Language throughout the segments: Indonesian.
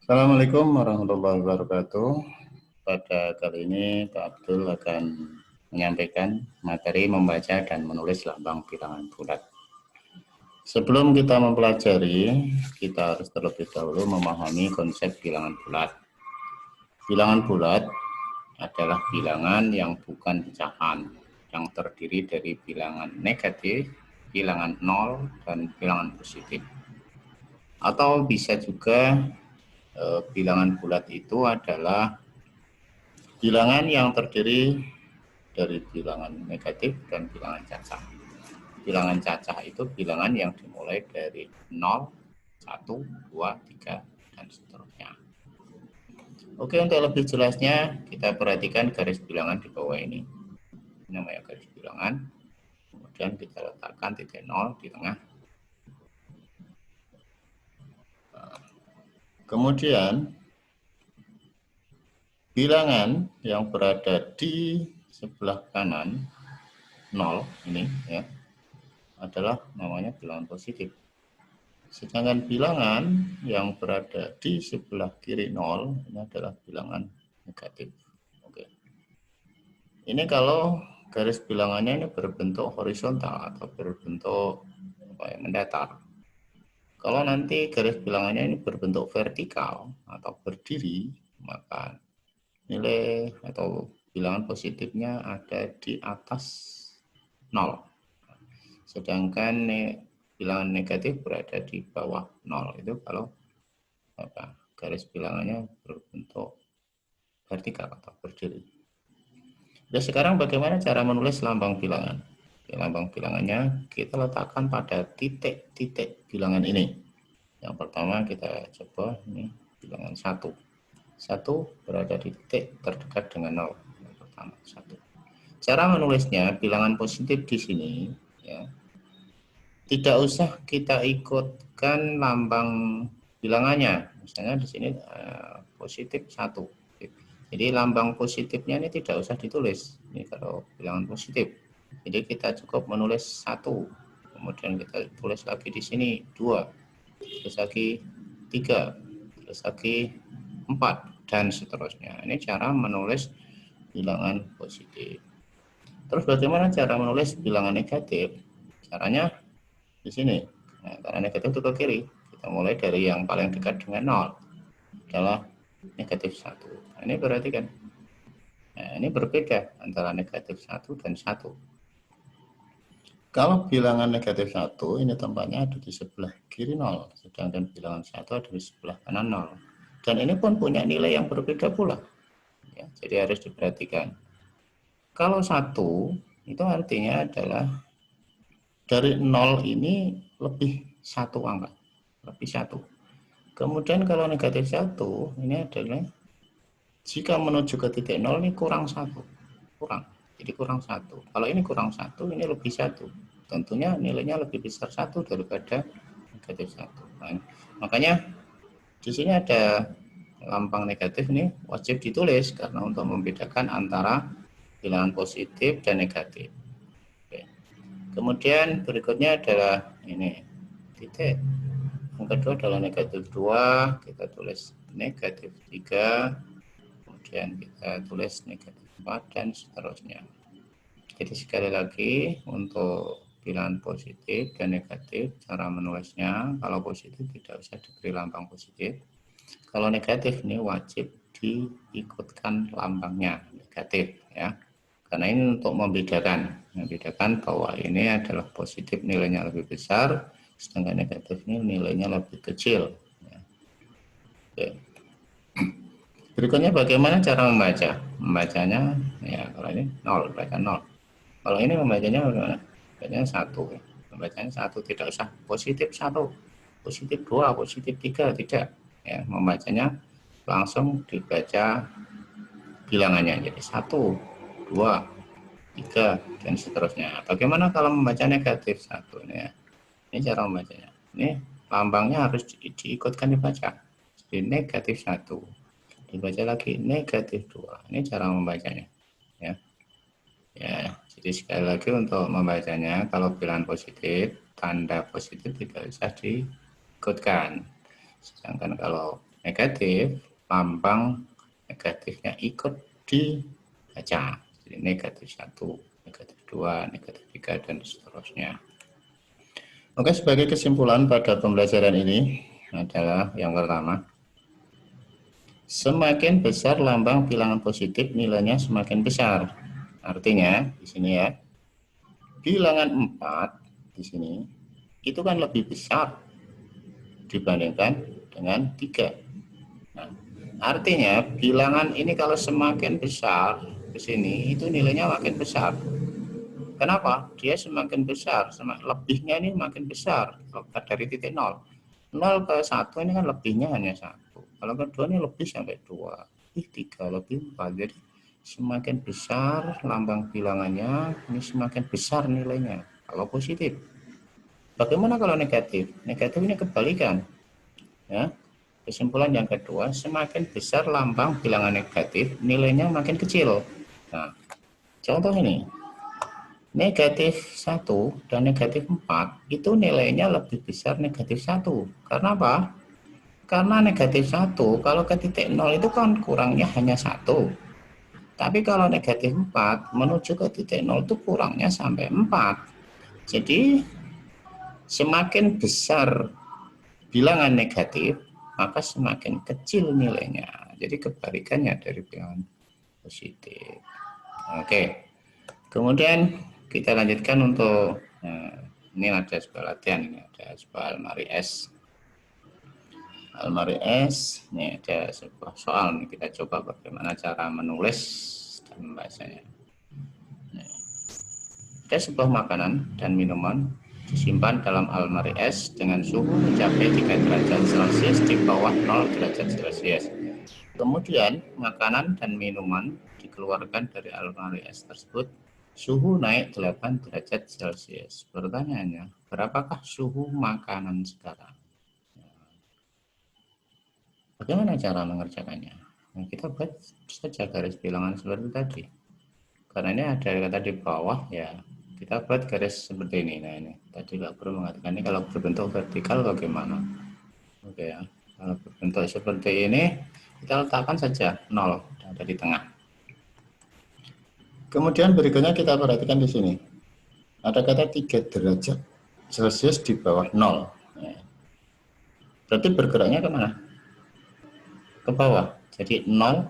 Assalamualaikum warahmatullahi wabarakatuh. Pada kali ini Pak Abdul akan menyampaikan materi membaca dan menulis lambang bilangan bulat. Sebelum kita mempelajari, kita harus terlebih dahulu memahami konsep bilangan bulat. Bilangan bulat adalah bilangan yang bukan pecahan, yang terdiri dari bilangan negatif, bilangan nol, dan bilangan positif. Atau bisa juga bilangan bulat itu adalah bilangan yang terdiri dari bilangan negatif dan bilangan cacah. Bilangan cacah itu bilangan yang dimulai dari 0, 1, 2, 3, dan seterusnya. Oke, untuk lebih jelasnya kita perhatikan garis bilangan di bawah ini. Ini namanya garis bilangan. Kemudian kita letakkan titik 0 di tengah. Kemudian bilangan yang berada di sebelah kanan 0 ini ya adalah namanya bilangan positif. Sedangkan bilangan yang berada di sebelah kiri 0 ini adalah bilangan negatif. Oke. Ini kalau garis bilangannya ini berbentuk horizontal atau berbentuk mendatar. Kalau nanti garis bilangannya ini berbentuk vertikal atau berdiri, maka nilai atau bilangan positifnya ada di atas 0. Sedangkan bilangan negatif berada di bawah 0. Itu kalau garis bilangannya berbentuk vertikal atau berdiri. Nah, sekarang bagaimana cara menulis lambang bilangan? Lambang bilangannya kita letakkan pada titik-titik bilangan ini. Yang pertama kita coba ini bilangan 1. 1 berada di titik terdekat dengan 0. Yang pertama 1. Cara menulisnya bilangan positif di sini ya. Tidak usah kita ikutkan lambang bilangannya. Misalnya di sini positif 1. Jadi lambang positifnya ini tidak usah ditulis. Ini kalau bilangan positif. Jadi kita cukup menulis 1. Kemudian kita tulis lagi di sini 2. Terus lagi 3. Terus lagi 4 dan seterusnya. Ini cara menulis bilangan positif. Terus bagaimana cara menulis bilangan negatif? Caranya di sini. Nah, karena negatif itu ke kiri. Kita mulai dari yang paling dekat dengan 0. Adalah negatif 1. Nah, ini berarti kan. Nah, ini berbeda antara negatif 1 dan 1. Kalau bilangan negatif 1, ini tempatnya ada di sebelah kiri 0. Sedangkan bilangan 1 ada di sebelah kanan 0. Dan ini pun punya nilai yang berbeda pula. Ya, jadi harus diperhatikan. Kalau 1, itu artinya adalah dari 0 ini lebih 1 angka. Lebih 1. Kemudian kalau negatif 1, ini adalah jika menuju ke titik 0 ini kurang 1. Kurang. Jadi kurang 1. Kalau ini kurang 1, ini lebih 1. Tentunya nilainya lebih besar 1 daripada negatif 1. Nah, makanya di sini ada lambang negatif ini wajib ditulis karena untuk membedakan antara bilangan positif dan negatif. Oke. Kemudian berikutnya adalah ini titik. Yang kedua adalah negatif 2, kita tulis negatif 3, kemudian kita tulis negatif 4 dan seterusnya. Jadi sekali lagi untuk bilangan positif dan negatif cara menulisnya, kalau positif tidak usah diberi lambang positif. Kalau negatif ini wajib diikutkan lambangnya negatif ya. Karena ini untuk membedakan bahwa ini adalah positif nilainya lebih besar, sedangkan negatif ini nilainya lebih kecil. Ya. Oke. Berikutnya bagaimana cara membaca? Membacanya ya kalau ini 0, baca 0. Kalau ini membacanya bagaimana? Membacanya 1. Membacanya 1, tidak usah positif 1, positif 2, positif 3, tidak. Ya, membacanya langsung dibaca bilangannya. Jadi 1, 2, 3 dan seterusnya. Bagaimana kalau membaca negatif 1 ini ya? Ini cara membacanya. Ini lambangnya harus diikutkan dibaca. Jadi negatif 1. Dibaca lagi negatif 2. Ini cara membacanya. Ya. Ya, jadi sekali lagi untuk membacanya kalau bilangan positif, tanda positif tidak usah diikutkan. Sedangkan kalau negatif, lambang negatifnya ikut dibaca. Jadi negatif 1, negatif 2, negatif 3, dan seterusnya. Oke, sebagai kesimpulan pada pembelajaran ini adalah yang pertama, semakin besar lambang bilangan positif, nilainya semakin besar. Artinya di sini ya, bilangan 4 di sini itu kan lebih besar dibandingkan dengan 3. Nah, artinya bilangan ini kalau semakin besar ke sini itu nilainya makin besar. Kenapa? Dia semakin besar, lebihnya ini makin besar dari titik 0. 0 ke 1 ini kan lebihnya hanya 1. Kalau kedua ini lebih sampai 2, 3, lebih 4. Jadi semakin besar lambang bilangannya, ini semakin besar nilainya. Kalau positif. Bagaimana kalau negatif? Negatif ini kebalikan. Ya. Kesimpulan yang kedua, semakin besar lambang bilangan negatif, nilainya makin kecil. Nah, contoh ini. Negatif 1 dan negatif 4 itu nilainya lebih besar negatif 1. Karena apa? Karena negatif 1 kalau ke titik 0 itu kan kurangnya hanya 1. Tapi kalau negatif 4 menuju ke titik 0 itu kurangnya sampai 4. Jadi semakin besar bilangan negatif, maka semakin kecil nilainya. Jadi kebalikannya dari bilangan positif. Oke. Kemudian kita lanjutkan untuk ini ada sebuah latihan, ini ada sebuah almari S. Almari S, ini ada sebuah soal, nih kita coba bagaimana cara menulis dan membacanya. Ada sebuah makanan dan minuman disimpan dalam almari es dengan suhu mencapai 3 derajat Celcius di bawah 0 derajat Celcius. Kemudian makanan dan minuman dikeluarkan dari almari es tersebut, suhu naik 8 derajat Celcius. Pertanyaannya, berapakah suhu makanan sekarang? Bagaimana cara mengerjakannya? Nah, kita buat saja garis bilangan seperti tadi. Karena ini ada kata di bawah, ya kita buat garis seperti ini. Nah ini tadi nggak perlu mengatakan ini kalau berbentuk vertikal bagaimana. Oke ya, kalau berbentuk seperti ini kita letakkan saja 0 ada di tengah. Kemudian berikutnya kita perhatikan di sini ada kata 3 derajat Celcius di bawah 0. Berarti bergeraknya kemana? Ke bawah. Jadi 0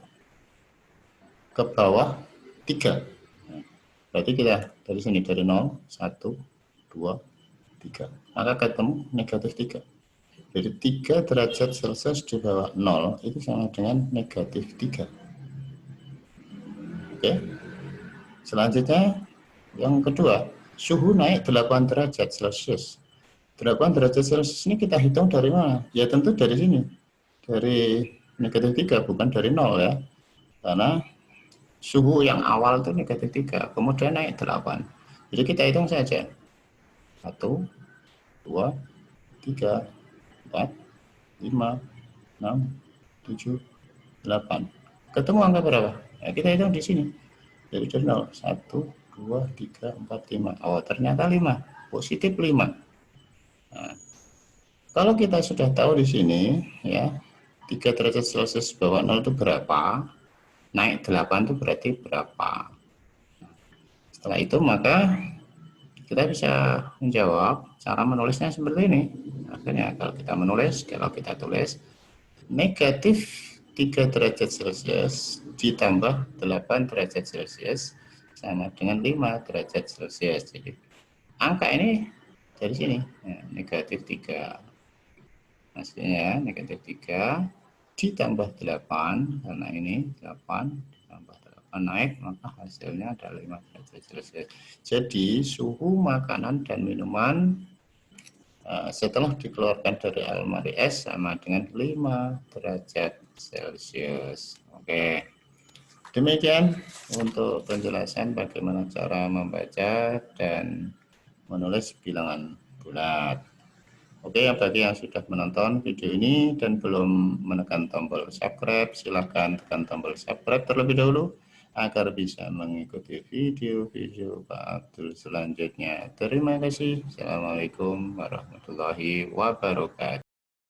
ke bawah 3. Berarti kita dari sini dari 0, 1, 2, 3. Maka ketemu negatif 3. Jadi 3 derajat Celcius di bawah 0 itu sama dengan negatif 3. Oke. Selanjutnya yang kedua, suhu naik 8 derajat Celcius. 8 derajat Celcius ini kita hitung dari mana? Ya tentu dari sini. Dari negatif 3, bukan dari 0 ya. Karena suhu yang awal itu negatif 3, kemudian naik 8. Jadi kita hitung saja. 1, 2, 3, 4, 5, 6, 7, 8. Ketemu angka berapa? Ya, kita hitung di sini. Jadi dari 0, 1, 2, 3, 4, 5. Oh, ternyata 5. Positif 5. Nah, kalau kita sudah tahu di sini, ya, 3 derajat Celcius bawah 0 itu berapa? Naik 8 itu berarti berapa? Setelah itu maka kita bisa menjawab cara menulisnya seperti ini. Akhirnya kalau kita tulis negatif 3 derajat Celcius ditambah 8 derajat Celcius sama dengan 5 derajat Celcius. Jadi angka ini dari sini, ya, negatif 3. Hasilnya negatif 3 ditambah 8, karena ini 8 ditambah 8 naik, maka hasilnya adalah 5 derajat Celcius. Jadi suhu makanan dan minuman setelah dikeluarkan dari almari es sama dengan 5 derajat Celcius. Oke, demikian untuk penjelasan bagaimana cara membaca dan menulis bilangan bulat. Oke, bagi yang sudah menonton video ini dan belum menekan tombol subscribe, silahkan tekan tombol subscribe terlebih dahulu agar bisa mengikuti video-video Pak Abdul selanjutnya. Terima kasih. Assalamualaikum warahmatullahi wabarakatuh.